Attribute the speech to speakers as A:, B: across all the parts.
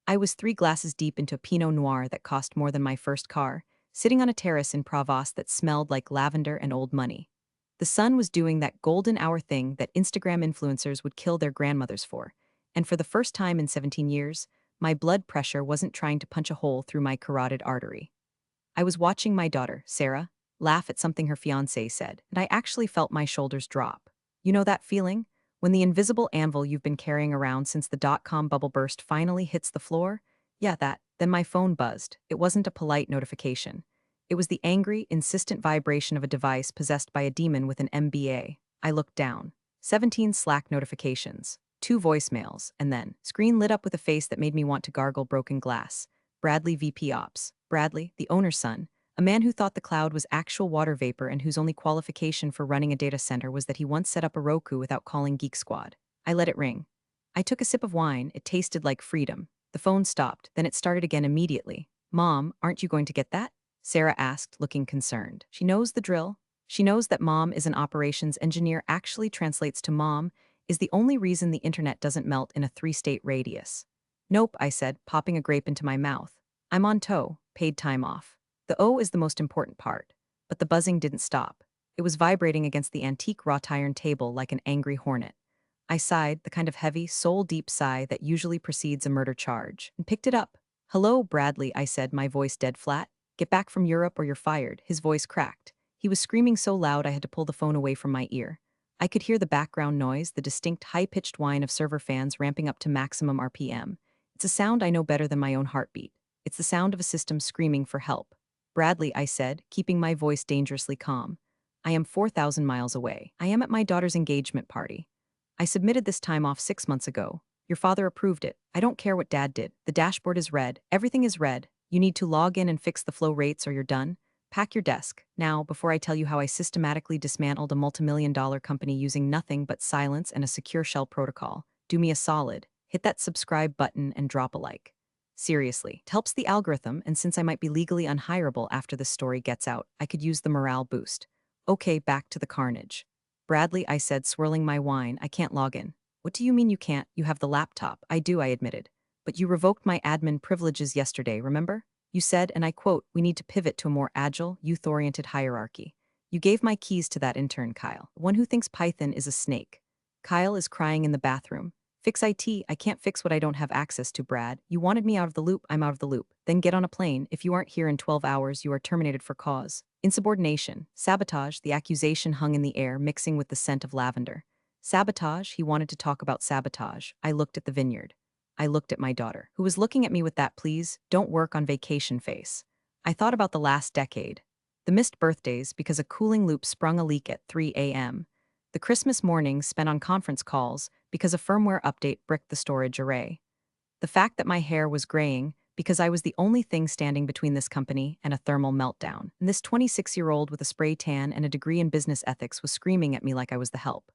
A: I was 3 glasses deep into a Pinot Noir that cost more than my first car, sitting on a terrace in Provence that smelled like lavender and old money. The sun was doing that golden hour thing that Instagram influencers would kill their grandmothers for, and for the first time in 17 years, my blood pressure wasn't trying to punch a hole through my carotid artery. I was watching my daughter, Sarah, laugh at something her fiancé said, and I actually felt my shoulders drop. You know that feeling? When the invisible anvil you've been carrying around since the dot-com bubble burst finally hits the floor? Yeah, that. Then my phone buzzed. It wasn't a polite notification. It was the angry, insistent vibration of a device possessed by a demon with an MBA. I looked down. 17 Slack notifications, 2 voicemails, and then, screen lit up with a face that made me want to gargle broken glass. Bradley VP Ops. Bradley, the owner's son, a man who thought the cloud was actual water vapor and whose only qualification for running a data center was that he once set up a Roku without calling Geek Squad. I let it ring. I took a sip of wine. It tasted like freedom. The phone stopped, then it started again immediately. Mom, aren't you going to get that? Sarah asked, looking concerned. She knows the drill. She knows that mom is an operations engineer actually translates to mom is the only reason the internet doesn't melt in a 3-state radius. Nope, I said, popping a grape into my mouth. I'm on tow, paid time off. The O is the most important part. But the buzzing didn't stop. It was vibrating against the antique wrought iron table like an angry hornet. I sighed, the kind of heavy, soul-deep sigh that usually precedes a murder charge, and picked it up. Hello, Bradley, I said, my voice dead flat. Get back from Europe or you're fired. His voice cracked. He was screaming so loud I had to pull the phone away from my ear. I could hear the background noise, the distinct high-pitched whine of server fans ramping up to maximum RPM. It's a sound I know better than my own heartbeat. It's the sound of a system screaming for help. Bradley, I said, keeping my voice dangerously calm. I am 4,000 miles away. I am at my daughter's engagement party. I submitted this time off 6 months ago. Your father approved it. I don't care what dad did. The dashboard is red. Everything is red. You need to log in and fix the flow rates or you're done. Pack your desk. Now, before I tell you how I systematically dismantled a multimillion-dollar company using nothing but silence and a secure shell protocol, do me a solid. Hit that subscribe button and drop a like. Seriously, it helps the algorithm, and since I might be legally unhireable after this story gets out, I could use the morale boost. Okay, back to the carnage. Bradley, I said, swirling my wine, I can't log in. What do you mean you can't? You have the laptop. I do, I admitted. But you revoked my admin privileges yesterday, remember? You said, and I quote, we need to pivot to a more agile, youth-oriented hierarchy. You gave my keys to that intern, Kyle, the one who thinks Python is a snake. Kyle is crying in the bathroom. Fix IT, I can't fix what I don't have access to, Brad. You wanted me out of the loop, I'm out of the loop. Then get on a plane. If you aren't here in 12 hours, you are terminated for cause. Insubordination, sabotage, the accusation hung in the air, mixing with the scent of lavender. Sabotage, he wanted to talk about sabotage. I looked at the vineyard. I looked at my daughter, who was looking at me with that please, don't work on vacation face. I thought about the last decade. The missed birthdays because a cooling loop sprung a leak at 3 a.m. The Christmas mornings spent on conference calls because a firmware update bricked the storage array. The fact that my hair was graying because I was the only thing standing between this company and a thermal meltdown. And this 26-year-old with a spray tan and a degree in business ethics was screaming at me like I was the help.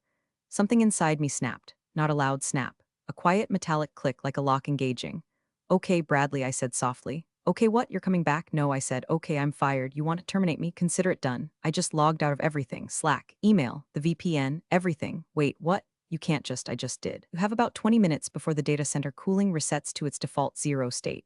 A: Something inside me snapped, not a loud snap. A quiet metallic click like a lock engaging. Okay, Bradley, I said softly. Okay, what? You're coming back? No, I said. Okay, I'm fired. You want to terminate me? Consider it done. I just logged out of everything. Slack, email, the VPN, everything. Wait, what? You can't just, I just did. You have about 20 minutes before the data center cooling resets to its default 0 state.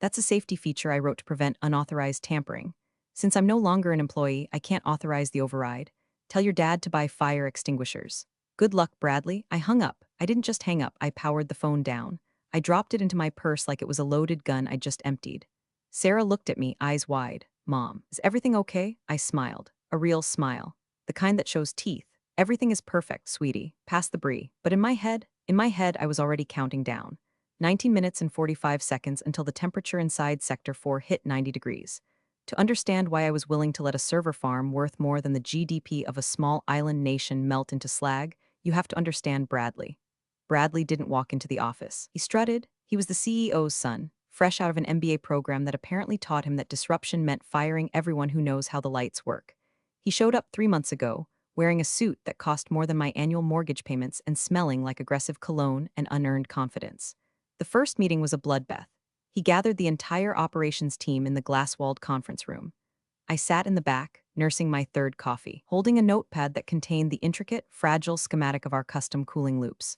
A: That's a safety feature I wrote to prevent unauthorized tampering. Since I'm no longer an employee, I can't authorize the override. Tell your dad to buy fire extinguishers. Good luck, Bradley. I hung up. I didn't just hang up, I powered the phone down. I dropped it into my purse like it was a loaded gun I'd just emptied. Sarah looked at me, eyes wide. Mom, is everything okay? I smiled. A real smile. The kind that shows teeth. Everything is perfect, sweetie. Pass the brie. But in my head, I was already counting down. 19 minutes and 45 seconds until the temperature inside Sector 4 hit 90 degrees. To understand why I was willing to let a server farm worth more than the GDP of a small island nation melt into slag, you have to understand Bradley. Bradley didn't walk into the office. He strutted. He was the CEO's son, fresh out of an MBA program that apparently taught him that disruption meant firing everyone who knows how the lights work. He showed up 3 months ago, wearing a suit that cost more than my annual mortgage payments and smelling like aggressive cologne and unearned confidence. The first meeting was a bloodbath. He gathered the entire operations team in the glass-walled conference room. I sat in the back, nursing my third coffee, holding a notepad that contained the intricate, fragile schematic of our custom cooling loops.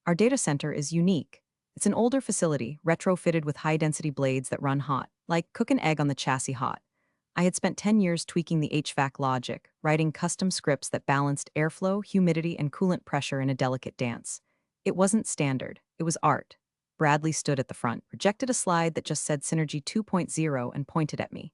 A: Our data center is unique. It's an older facility, retrofitted with high-density blades that run hot, like cook an egg on the chassis hot. I had spent 10 years tweaking the HVAC logic, writing custom scripts that balanced airflow, humidity, and coolant pressure in a delicate dance. It wasn't standard, it was art. Bradley stood at the front, projected a slide that just said Synergy 2.0 and pointed at me.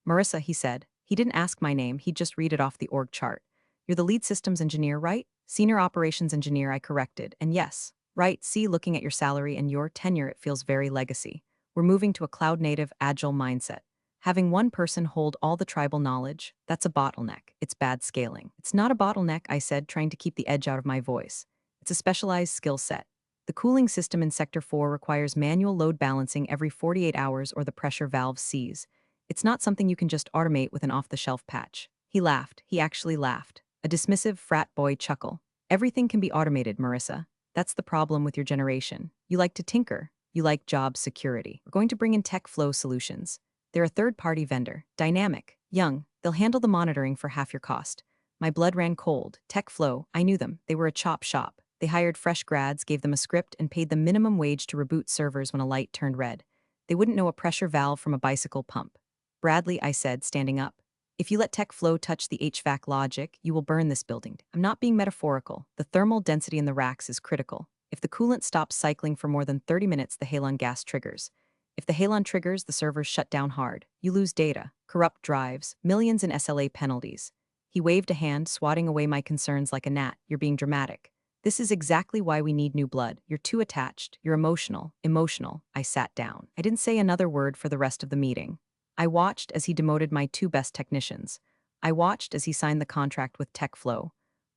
A: Marissa, he said. He didn't ask my name, he'd just read it off the org chart. You're the lead systems engineer, right? Senior operations engineer, I corrected. And yes, right, see, looking at your salary and your tenure, it feels very legacy. We're moving to a cloud-native, agile mindset. Having one person hold all the tribal knowledge, that's a bottleneck. It's bad scaling. It's not a bottleneck, I said, trying to keep the edge out of my voice. It's a specialized skill set. The cooling system in Sector 4 requires manual load balancing every 48 hours or the pressure valve seize. It's not something you can just automate with an off-the-shelf patch. He laughed. He actually laughed. A dismissive frat boy chuckle. Everything can be automated, Marissa. That's the problem with your generation. You like to tinker. You like job security. We're going to bring in Tech Flow Solutions. They're a third-party vendor, dynamic, young. They'll handle the monitoring for half your cost. My blood ran cold. Tech Flow, I knew them. They were a chop shop. They hired fresh grads, gave them a script, and paid them minimum wage to reboot servers when a light turned red. They wouldn't know a pressure valve from a bicycle pump. Bradley, I said, standing up. If you let Tech Flow touch the HVAC logic, you will burn this building. I'm not being metaphorical. The thermal density in the racks is critical. If the coolant stops cycling for more than 30 minutes, the halon gas triggers. If the halon triggers, the servers shut down hard. You lose data, corrupt drives, millions in SLA penalties. He waved a hand, swatting away my concerns like a gnat. You're being dramatic. This is exactly why we need new blood. You're too attached. You're emotional. Emotional. I sat down. I didn't say another word for the rest of the meeting. I watched as he demoted my two best technicians. I watched as he signed the contract with TechFlow.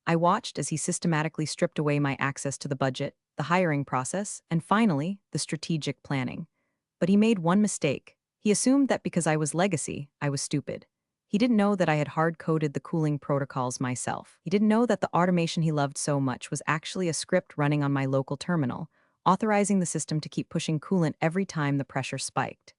A: I watched as he systematically stripped away my access to the budget, the hiring process, and finally, the strategic planning. But he made one mistake. He assumed that because I was legacy, I was stupid. He didn't know that I had hard-coded the cooling protocols myself. He didn't know that the automation he loved so much was actually a script running on my local terminal, authorizing the system to keep pushing coolant every time the pressure spiked.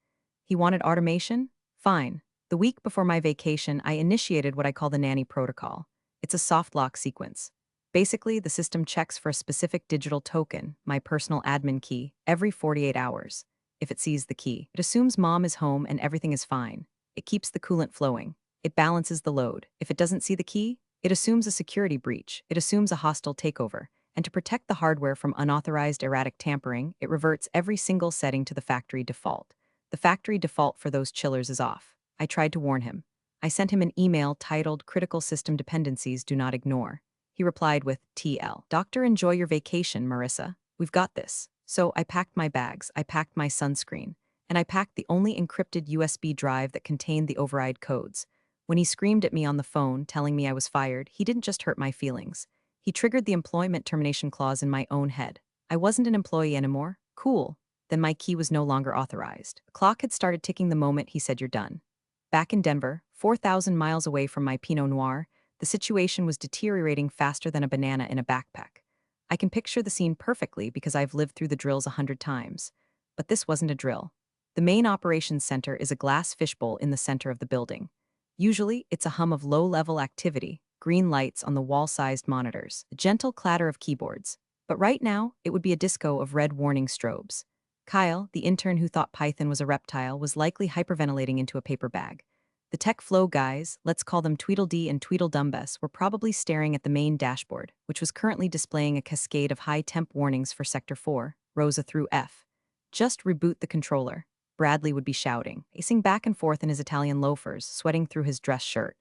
A: He wanted automation? Fine. The week before my vacation, I initiated what I call the nanny protocol. It's a soft lock sequence. Basically, the system checks for a specific digital token, my personal admin key, every 48 hours. If it sees the key, it assumes mom is home and everything is fine. It keeps the coolant flowing. It balances the load. If it doesn't see the key, it assumes a security breach. It assumes a hostile takeover. And to protect the hardware from unauthorized erratic tampering, it reverts every single setting to the factory default. The factory default for those chillers is off. I tried to warn him. I sent him an email titled Critical System Dependencies Do Not Ignore. He replied with TL. Doctor, enjoy your vacation, Marissa. We've got this. So I packed my bags, I packed my sunscreen, and I packed the only encrypted USB drive that contained the override codes. When he screamed at me on the phone, telling me I was fired, he didn't just hurt my feelings. He triggered the employment termination clause in my own head. I wasn't an employee anymore. Cool. Then my key was no longer authorized. The clock had started ticking the moment he said you're done. Back in Denver, 4,000 miles away from my Pinot Noir, the situation was deteriorating faster than a banana in a backpack. I can picture the scene perfectly because I've lived through the drills 100 times. But this wasn't a drill. The main operations center is a glass fishbowl in the center of the building. Usually, it's a hum of low-level activity, green lights on the wall-sized monitors, a gentle clatter of keyboards. But right now, it would be a disco of red warning strobes. Kyle, the intern who thought Python was a reptile, was likely hyperventilating into a paper bag. The Tech Flow guys, let's call them Tweedledee and Tweedledumbess, were probably staring at the main dashboard, which was currently displaying a cascade of high-temp warnings for Sector 4, Rosa through F. Just reboot the controller. Bradley would be shouting, pacing back and forth in his Italian loafers, sweating through his dress shirt.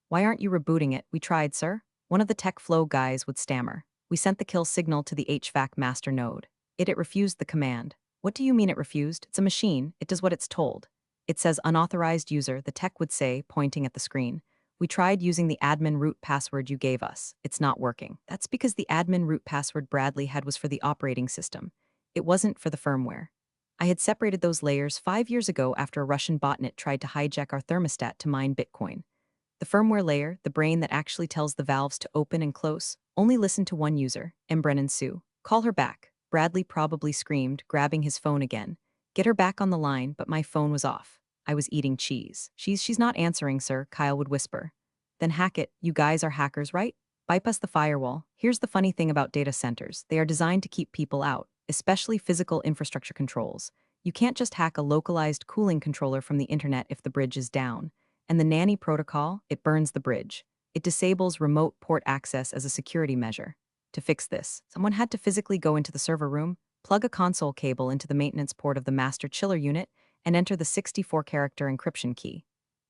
A: Why aren't you rebooting it? We tried, sir. One of the Tech Flow guys would stammer. We sent the kill signal to the HVAC master node. It refused the command. What do you mean it refused? It's a machine. It does what it's told. It says unauthorized user, the tech would say, pointing at the screen. We tried using the admin root password you gave us. It's not working. That's because the admin root password Bradley had was for the operating system. It wasn't for the firmware. I had separated those layers 5 years ago after a Russian botnet tried to hijack our thermostat to mine Bitcoin. The firmware layer, the brain that actually tells the valves to open and close, only listened to one user, Brennan Sue. Call her back. Bradley probably screamed, grabbing his phone again. Get her back on the line, but my phone was off. I was eating cheese. She's not answering, sir, Kyle would whisper. Then hack it. You guys are hackers, right? Bypass the firewall. Here's the funny thing about data centers. They are designed to keep people out. especially physical infrastructure controls. You can't just hack a localized cooling controller from the internet if the bridge is down. And the nanny protocol, it burns the bridge. It disables remote port access as a security measure. To fix this, someone had to physically go into the server room, plug a console cable into the maintenance port of the master chiller unit, and enter the 64-character encryption key.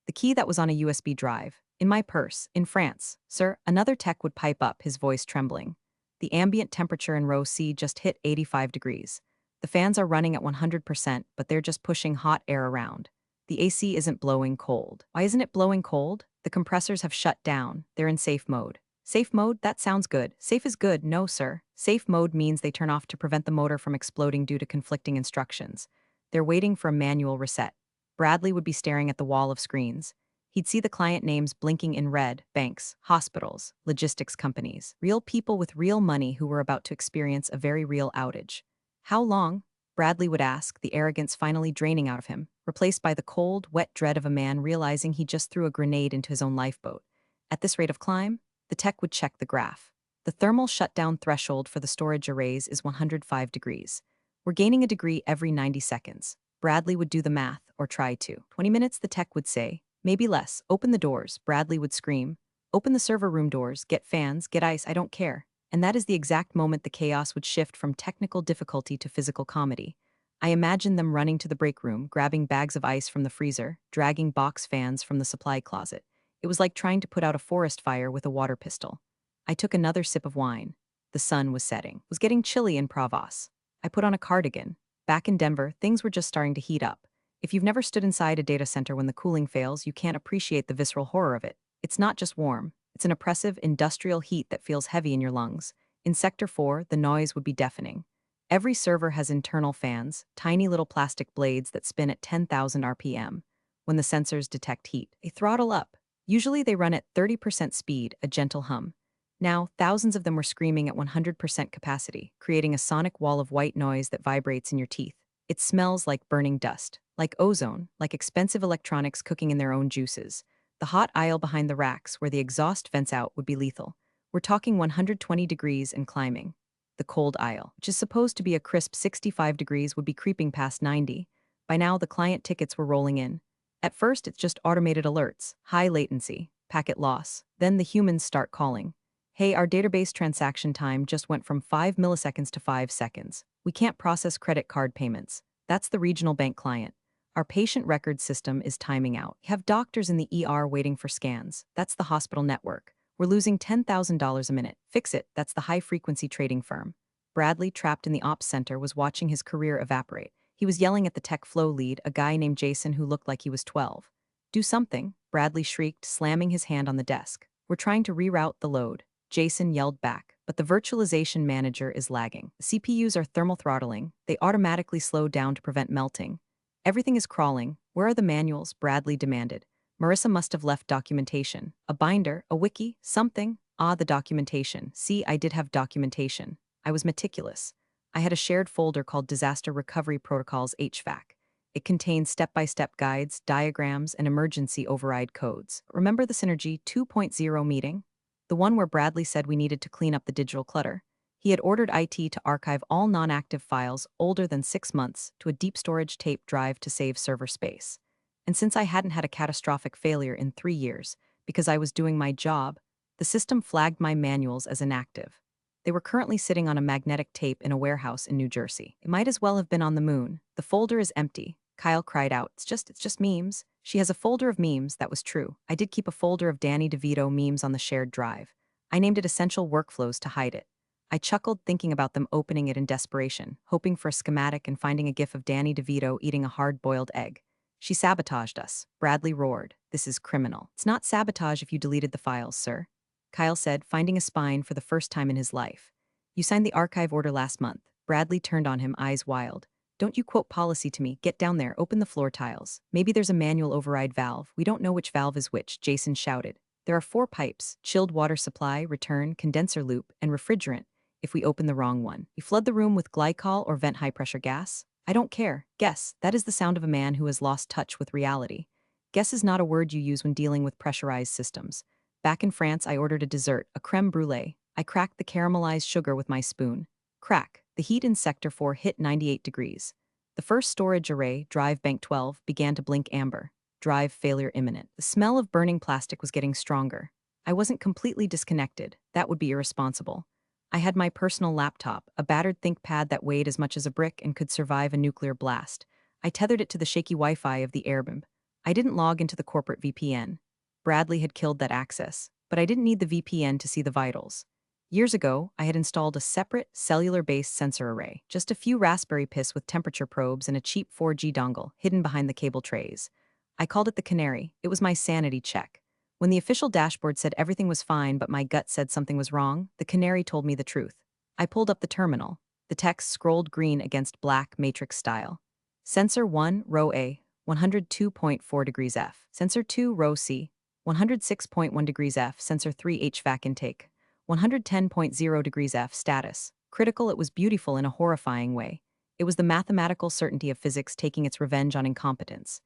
A: The key that was on a USB drive. In my purse, in France. Sir, another tech would pipe up, his voice trembling. The ambient temperature in row C just hit 85 degrees. The fans are running at 100%, but they're just pushing hot air around. The AC isn't blowing cold. Why isn't it blowing cold? The compressors have shut down. They're in safe mode. Safe mode? That sounds good. Safe is good. No, sir. Safe mode means they turn off to prevent the motor from exploding due to conflicting instructions. They're waiting for a manual reset. Bradley would be staring at the wall of screens. He'd see the client names blinking in red: banks, hospitals, logistics companies, real people with real money who were about to experience a very real outage. How long? Bradley would ask, the arrogance finally draining out of him, replaced by the cold, wet dread of a man realizing he just threw a grenade into his own lifeboat. At this rate of climb, the tech would check the graph. The thermal shutdown threshold for the storage arrays is 105 degrees. We're gaining a degree every 90 seconds. Bradley would do the math, or try to. 20 minutes, the tech would say. Maybe less. Open the doors, Bradley would scream. Open the server room doors, get fans, get ice, I don't care. And that is the exact moment the chaos would shift from technical difficulty to physical comedy. I imagined them running to the break room, grabbing bags of ice from the freezer, dragging box fans from the supply closet. It was like trying to put out a forest fire with a water pistol. I took another sip of wine. The sun was setting. It was getting chilly in Provence. I put on a cardigan. Back in Denver, things were just starting to heat up. If you've never stood inside a data center when the cooling fails, you can't appreciate the visceral horror of it. It's not just warm. It's an oppressive, industrial heat that feels heavy in your lungs. In Sector 4, the noise would be deafening. Every server has internal fans, tiny little plastic blades that spin at 10,000 RPM. When the sensors detect heat, they throttle up. Usually they run at 30% speed, a gentle hum. Now, thousands of them were screaming at 100% capacity, creating a sonic wall of white noise that vibrates in your teeth. It smells like burning dust, like ozone, like expensive electronics cooking in their own juices. The hot aisle behind the racks, where the exhaust vents out, would be lethal. We're talking 120 degrees and climbing. The cold aisle, which is supposed to be a crisp 65 degrees, would be creeping past 90. By now, the client tickets were rolling in. At first, it's just automated alerts, high latency, packet loss. Then the humans start calling. Hey, our database transaction time just went from 5 milliseconds to 5 seconds. We can't process credit card payments. That's the regional bank client. Our patient record system is timing out. We have doctors in the ER waiting for scans. That's the hospital network. We're losing $10,000 a minute. Fix it. That's the high-frequency trading firm. Bradley, trapped in the ops center, was watching his career evaporate. He was yelling at the tech flow lead, a guy named Jason who looked like he was 12. Do something, Bradley shrieked, slamming his hand on the desk. We're trying to reroute the load. Jason yelled back, but the virtualization manager is lagging. The CPUs are thermal throttling. They automatically slow down to prevent melting. Everything is crawling. Where are the manuals? Bradley demanded. Marissa must have left documentation. A binder, a wiki, something. Ah, the documentation. See, I did have documentation. I was meticulous. I had a shared folder called Disaster Recovery Protocols HVAC. It contains step-by-step guides, diagrams, and emergency override codes. Remember the Synergy 2.0 meeting? The one where Bradley said we needed to clean up the digital clutter. He had ordered IT to archive all non-active files older than 6 months to a deep storage tape drive to save server space. And since I hadn't had a catastrophic failure in 3 years, because I was doing my job, the system flagged my manuals as inactive. They were currently sitting on a magnetic tape in a warehouse in New Jersey. It might as well have been on the moon. The folder is empty. Kyle cried out, It's just memes. She has a folder of memes. That was true. I did keep a folder of Danny DeVito memes on the shared drive. I named it Essential Workflows to hide it. I chuckled thinking about them opening it in desperation, hoping for a schematic and finding a gif of Danny DeVito eating a hard-boiled egg. She sabotaged us. Bradley roared. This is criminal. It's not sabotage if you deleted the files, sir. Kyle said, finding a spine for the first time in his life. You signed the archive order last month. Bradley turned on him, eyes wild. Don't you quote policy to me. Get down there, open the floor tiles. Maybe there's a manual override valve. We don't know which valve is which, Jason shouted. There are 4 pipes: chilled water supply, return, condenser loop, and refrigerant. If we open the wrong one, we flood the room with glycol or vent high-pressure gas. I don't care. Guess. That is the sound of a man who has lost touch with reality. Guess is not a word you use when dealing with pressurized systems. Back in France, I ordered a dessert, a crème brûlée. I cracked the caramelized sugar with my spoon. Crack. The heat in Sector 4 hit 98 degrees. The first storage array, Drive Bank 12, began to blink amber. Drive failure imminent. The smell of burning plastic was getting stronger. I wasn't completely disconnected. That would be irresponsible. I had my personal laptop, a battered ThinkPad that weighed as much as a brick and could survive a nuclear blast. I tethered it to the shaky Wi-Fi of the Airbnb. I didn't log into the corporate VPN. Bradley had killed that access, but I didn't need the VPN to see the vitals. Years ago, I had installed a separate, cellular-based sensor array, just a few Raspberry Pis with temperature probes and a cheap 4G dongle hidden behind the cable trays. I called it the Canary. It was my sanity check. When the official dashboard said everything was fine but my gut said something was wrong, the Canary told me the truth. I pulled up the terminal. The text scrolled green against black matrix style. Sensor 1, row A, 102.4 degrees F. Sensor 2, row C, 106.1 degrees F. Sensor 3, HVAC intake, 110.0 degrees F. Status. Critical. It was beautiful in a horrifying way. It was the mathematical certainty of physics taking its revenge on incompetence.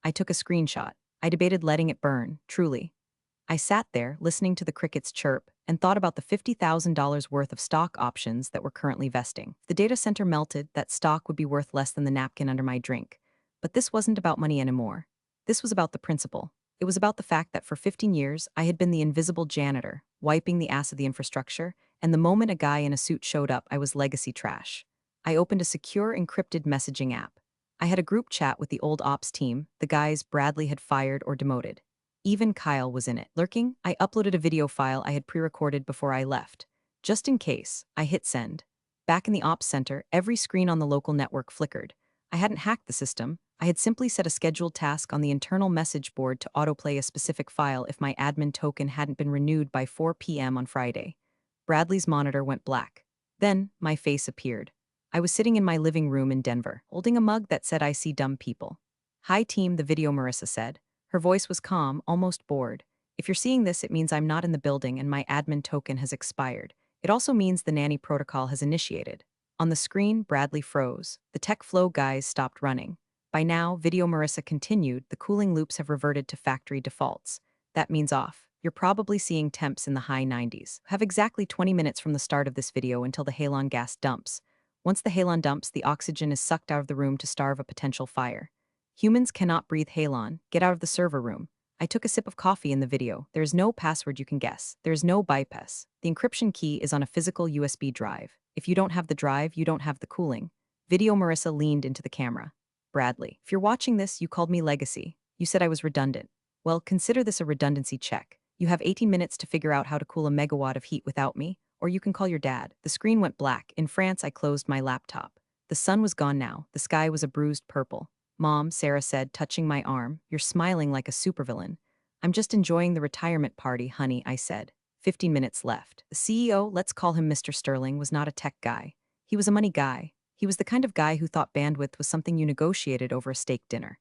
A: I took a screenshot. I debated letting it burn, truly. I sat there, listening to the crickets chirp, and thought about the $50,000 worth of stock options that were currently vesting. If the data center melted, that stock would be worth less than the napkin under my drink. But this wasn't about money anymore. This was about the principle. It was about the fact that for 15 years, I had been the invisible janitor, wiping the ass of the infrastructure, and the moment a guy in a suit showed up, I was legacy trash. I opened a secure, encrypted messaging app. I had a group chat with the old ops team, the guys Bradley had fired or demoted. Even Kyle was in it. Lurking, I uploaded a video file I had pre-recorded before I left. Just in case, I hit send. Back in the ops center, every screen on the local network flickered. I hadn't hacked the system. I had simply set a scheduled task on the internal message board to autoplay a specific file if my admin token hadn't been renewed by 4 p.m. on Friday. Bradley's monitor went black. Then, my face appeared. I was sitting in my living room in Denver, holding a mug that said I see dumb people. Hi team, the video, Marissa said. Her voice was calm, almost bored. If you're seeing this, it means I'm not in the building and my admin token has expired. It also means the nanny protocol has initiated. On the screen, Bradley froze. The tech flow guys stopped running. By now, video Marissa continued, the cooling loops have reverted to factory defaults. That means off. You're probably seeing temps in the high 90s. Have exactly 20 minutes from the start of this video until the halon gas dumps. Once the halon dumps, the oxygen is sucked out of the room to starve a potential fire. Humans cannot breathe halon. Get out of the server room. I took a sip of coffee in the video. There is no password you can guess. There is no bypass. The encryption key is on a physical USB drive. If you don't have the drive, you don't have the cooling. Video Marissa leaned into the camera. Bradley, if you're watching this, you called me legacy. You said I was redundant. Well, consider this a redundancy check. You have 18 minutes to figure out how to cool a megawatt of heat without me, or you can call your dad. The screen went black. In France, I closed my laptop. The sun was gone now. The sky was a bruised purple. Mom, Sarah said, touching my arm, you're smiling like a supervillain. I'm just enjoying the retirement party, honey, I said. 15 minutes left. The CEO, let's call him Mr. Sterling, was not a tech guy. He was a money guy. He was the kind of guy who thought bandwidth was something you negotiated over a steak dinner.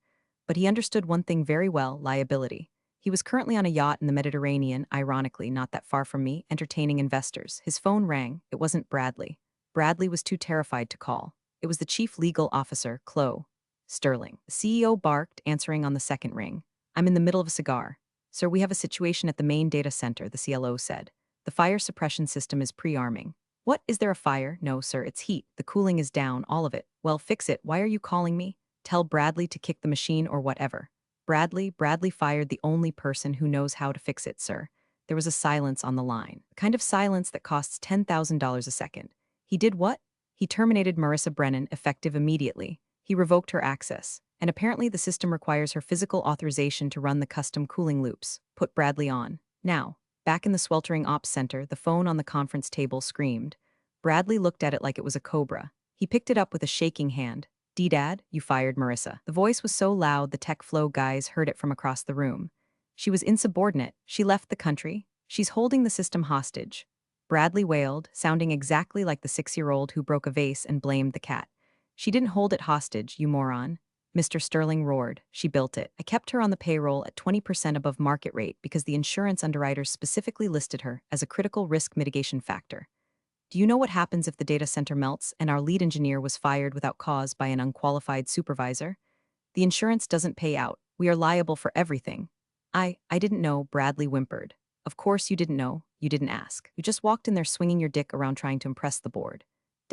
A: But he understood one thing very well, liability. He was currently on a yacht in the Mediterranean, ironically not that far from me, entertaining investors. His phone rang. It wasn't Bradley. Bradley was too terrified to call. It was the chief legal officer, Chloe Sterling. The CEO barked, answering on the second ring. I'm in the middle of a cigar. Sir, we have a situation at the main data center, the CLO said. The fire suppression system is pre-arming. What, is there a fire? No, sir, it's heat. The cooling is down, all of it. Well, fix it. Why are you calling me? Tell Bradley to kick the machine or whatever. Bradley fired the only person who knows how to fix it, sir. There was a silence on the line, the kind of silence that costs $10,000 a second. He did what? He terminated Marissa Brennan, effective immediately. He revoked her access, and apparently the system requires her physical authorization to run the custom cooling loops. Put Bradley on. Now, back in the sweltering ops center, the phone on the conference table screamed. Bradley looked at it like it was a cobra. He picked it up with a shaking hand. D-Dad, you fired Marissa. The voice was so loud the tech flow guys heard it from across the room. She was insubordinate. She left the country. She's holding the system hostage. Bradley wailed, sounding exactly like the 6-year-old who broke a vase and blamed the cat. She didn't hold it hostage, you moron. Mr. Sterling roared. She built it. I kept her on the payroll at 20% above market rate because the insurance underwriters specifically listed her as a critical risk mitigation factor. Do you know what happens if the data center melts and our lead engineer was fired without cause by an unqualified supervisor? The insurance doesn't pay out. We are liable for everything. I didn't know, Bradley whimpered. Of course you didn't know. You didn't ask. You just walked in there swinging your dick around trying to impress the board.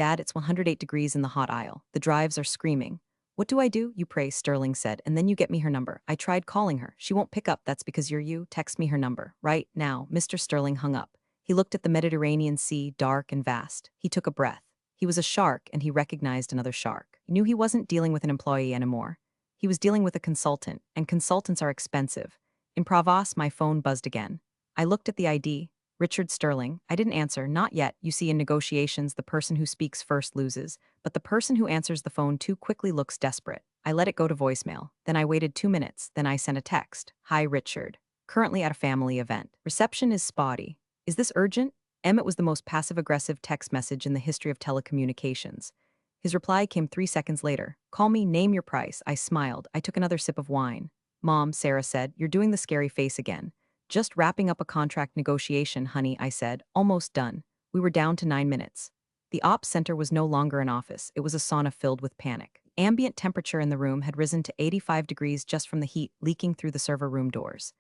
A: Dad, it's 108 degrees in the hot aisle. The drives are screaming. What do I do? You pray, Sterling said, and then you get me her number. I tried calling her. She won't pick up. That's because you're you. Text me her number. Right now. Mr. Sterling hung up. He looked at the Mediterranean Sea, dark and vast. He took a breath. He was a shark, and he recognized another shark. He knew he wasn't dealing with an employee anymore. He was dealing with a consultant, and consultants are expensive. In Pravos, my phone buzzed again. I looked at the ID. Richard Sterling. I didn't answer. Not yet. You see, in negotiations, the person who speaks first loses, but the person who answers the phone too quickly looks desperate. I let it go to voicemail. Then I waited 2 minutes. Then I sent a text. Hi, Richard. Currently at a family event. Reception is spotty. Is this urgent? Emmett was the most passive-aggressive text message in the history of telecommunications. His reply came 3 seconds later. Call me, name your price. I smiled. I took another sip of wine. Mom, Sarah said, you're doing the scary face again. Just wrapping up a contract negotiation, honey, I said. Almost done. We were down to 9 minutes. The ops center was no longer an office. It was a sauna filled with panic. Ambient temperature in the room had risen to 85 degrees just from the heat leaking through the server room doors.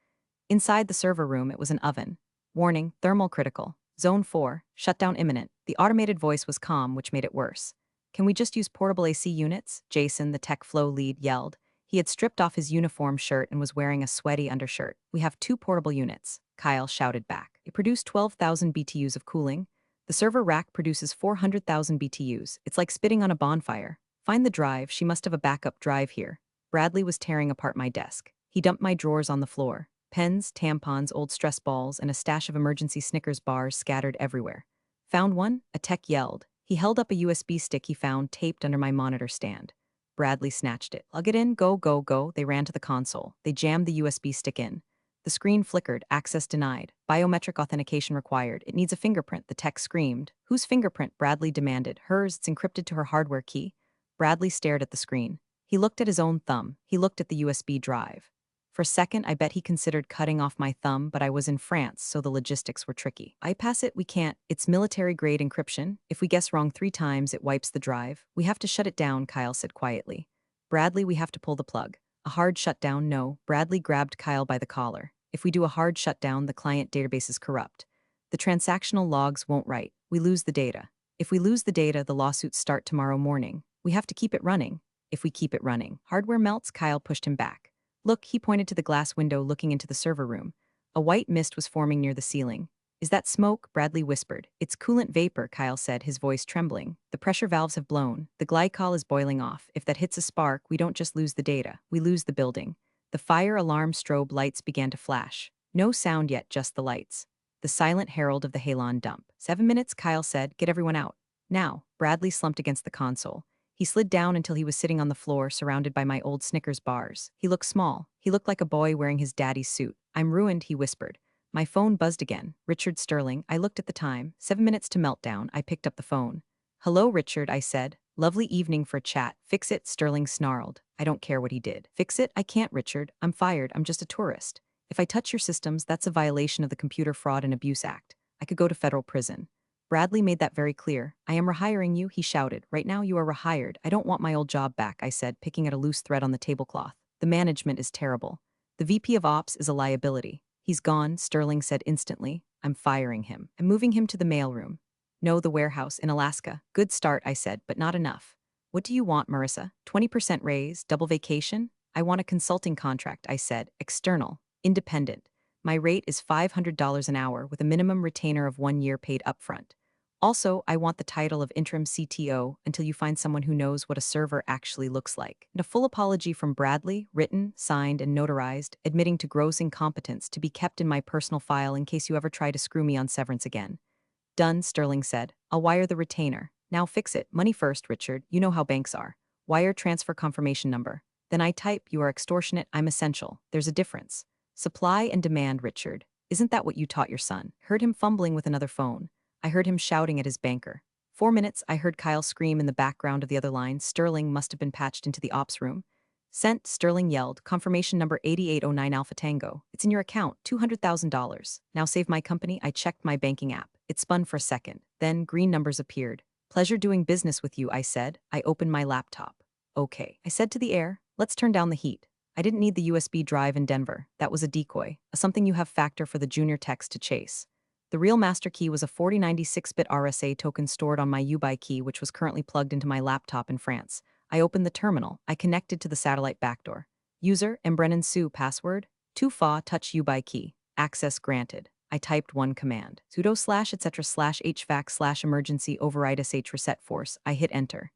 A: Inside the server room, it was an oven. Warning, thermal critical. Zone 4, shutdown imminent. The automated voice was calm, which made it worse. Can we just use portable AC units? Jason, the tech flow lead, yelled. He had stripped off his uniform shirt and was wearing a sweaty undershirt. We have 2 portable units, Kyle shouted back. It produced 12,000 BTUs of cooling. The server rack produces 400,000 BTUs. It's like spitting on a bonfire. Find the drive. She must have a backup drive here. Bradley was tearing apart my desk. He dumped my drawers on the floor. Pens, tampons, old stress balls, and a stash of emergency Snickers bars scattered everywhere. Found one? A tech yelled. He held up a USB stick he found taped under my monitor stand. Bradley snatched it. Plug it in, go, go, go. They ran to the console. They jammed the USB stick in. The screen flickered. Access denied. Biometric authentication required. It needs a fingerprint. The tech screamed. Whose fingerprint? Bradley demanded. Hers. It's encrypted to her hardware key. Bradley stared at the screen. He looked at his own thumb. He looked at the USB drive. For a second, I bet he considered cutting off my thumb, but I was in France, so the logistics were tricky. Bypass it? We can't. It's military-grade encryption. If we guess wrong 3 times, it wipes the drive. We have to shut it down, Kyle said quietly. Bradley, we have to pull the plug. A hard shutdown? No. Bradley grabbed Kyle by the collar. If we do a hard shutdown, the client database is corrupt. The transactional logs won't write. We lose the data. If we lose the data, the lawsuits start tomorrow morning. We have to keep it running. If we keep it running. Hardware melts? Kyle pushed him back. Look, he pointed to the glass window looking into the server room. A white mist was forming near the ceiling. Is that smoke? Bradley whispered. It's coolant vapor, Kyle said, his voice trembling. The pressure valves have blown. The glycol is boiling off. If that hits a spark, we don't just lose the data. We lose the building. The fire alarm strobe lights began to flash. No sound yet, just the lights. The silent herald of the Halon dump. 7 minutes, Kyle said. Get everyone out. Now. Bradley slumped against the console. He slid down until he was sitting on the floor, surrounded by my old Snickers bars. He looked small. He looked like a boy wearing his daddy's suit. I'm ruined, he whispered. My phone buzzed again. Richard Sterling. I looked at the time. 7 minutes to meltdown. I picked up the phone. Hello, Richard, I said. Lovely evening for a chat. Fix it, Sterling snarled. I don't care what he did. Fix it? I can't, Richard. I'm fired. I'm just a tourist. If I touch your systems, that's a violation of the Computer Fraud and Abuse Act. I could go to federal prison. Bradley made that very clear. I am rehiring you, he shouted. Right now you are rehired. I don't want my old job back, I said, picking at a loose thread on the tablecloth. The management is terrible. The VP of Ops is a liability. He's gone, Sterling said instantly. I'm firing him. I'm moving him to the mailroom. No, the warehouse in Alaska. Good start, I said, but not enough. What do you want, Marissa? 20% raise? Double vacation? I want a consulting contract, I said. External. Independent. My rate is $500 an hour with a minimum retainer of 1 year paid upfront. Also, I want the title of interim CTO until you find someone who knows what a server actually looks like. And a full apology from Bradley, written, signed, and notarized, admitting to gross incompetence to be kept in my personal file in case you ever try to screw me on severance again. Done, Sterling said. I'll wire the retainer. Now fix it. Money first, Richard. You know how banks are. Wire transfer confirmation number. Then I type, you are extortionate, I'm essential. There's a difference. Supply and demand, Richard. Isn't that what you taught your son? Heard him fumbling with another phone. I heard him shouting at his banker. 4 minutes, I heard Kyle scream in the background of the other line. Sterling must have been patched into the ops room. Sent, Sterling yelled. Confirmation number 8809 Alpha Tango. It's in your account, $200,000. Now save my company. I checked my banking app. It spun for a second. Then green numbers appeared. Pleasure doing business with you, I said. I opened my laptop. Okay. I said to the air, let's turn down the heat. I didn't need the USB drive in Denver. That was a decoy, something you have factor for the junior techs to chase. The real master key was a 4096-bit RSA token stored on my UBI key, which was currently plugged into my laptop in France. I opened the terminal. I connected to the satellite backdoor. User, Mbrennen Su, password, 2fa touch UBI key. Access granted. I typed one command. Sudo / etc / hvac / emergency override sh reset force. I hit enter.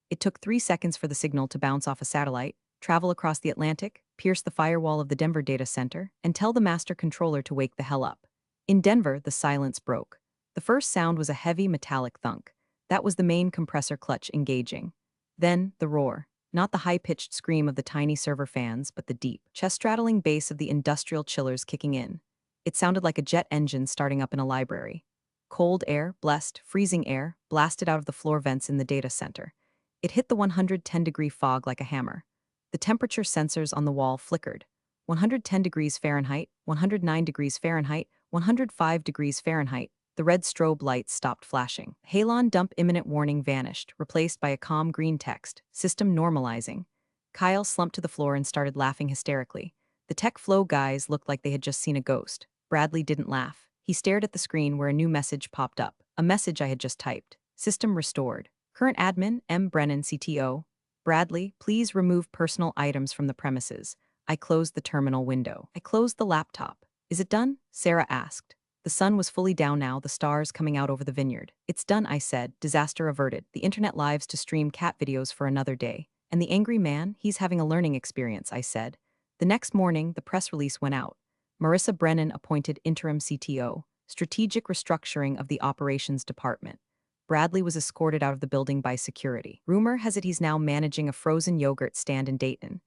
A: It took 3 seconds for the signal to bounce off a satellite, travel across the Atlantic, pierce the firewall of the Denver data center, and tell the master controller to wake the hell up. In Denver, the silence broke. The first sound was a heavy metallic thunk. That was the main compressor clutch engaging. Then, the roar. Not the high-pitched scream of the tiny server fans, but the deep, chest-rattling bass of the industrial chillers kicking in. It sounded like a jet engine starting up in a library. Cold air, blessed, freezing air, blasted out of the floor vents in the data center. It hit the 110-degree fog like a hammer. The temperature sensors on the wall flickered. 110 degrees Fahrenheit, 109 degrees Fahrenheit, 105 degrees Fahrenheit. The red strobe lights stopped flashing. Halon dump imminent warning vanished, replaced by a calm green text, system normalizing. Kyle slumped to the floor and started laughing hysterically. The tech flow guys looked like they had just seen a ghost. Bradley didn't laugh. He stared at the screen where a new message popped up, a message I had just typed. System restored. Current admin, M. Brennan, CTO. Bradley, please remove personal items from the premises. I closed the terminal window. I closed the laptop. Is it done? Sarah asked. The sun was fully down now, the stars coming out over the vineyard. It's done, I said, disaster averted. The internet lives to stream cat videos for another day. And the angry man, he's having a learning experience, I said. The next morning, the press release went out. Marissa Brennan appointed interim CTO, strategic restructuring of the operations department. Bradley was escorted out of the building by security. Rumor has it he's now managing a frozen yogurt stand in Dayton.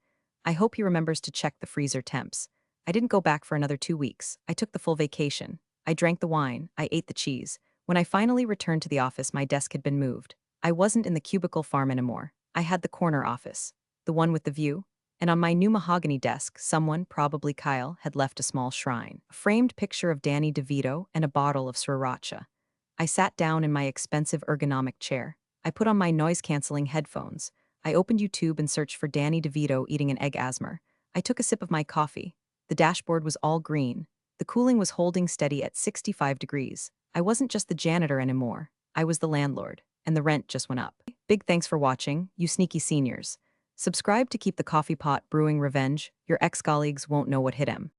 A: I hope he remembers to check the freezer temps. I didn't go back for another 2 weeks. I took the full vacation. I drank the wine. I ate the cheese. When I finally returned to the office, my desk had been moved. I wasn't in the cubicle farm anymore. I had the corner office, the one with the view. And on my new mahogany desk, someone, probably Kyle, had left a small shrine, a framed picture of Danny DeVito and a bottle of sriracha. I sat down in my expensive ergonomic chair. I put on my noise-canceling headphones. I opened YouTube and searched for Danny DeVito eating an egg asmer. I took a sip of my coffee. The dashboard was all green. The cooling was holding steady at 65 degrees. I wasn't just the janitor anymore. I was the landlord. And the rent just went up. Big thanks for watching, you sneaky seniors. Subscribe to keep the coffee pot brewing revenge. Your ex-colleagues won't know what hit him.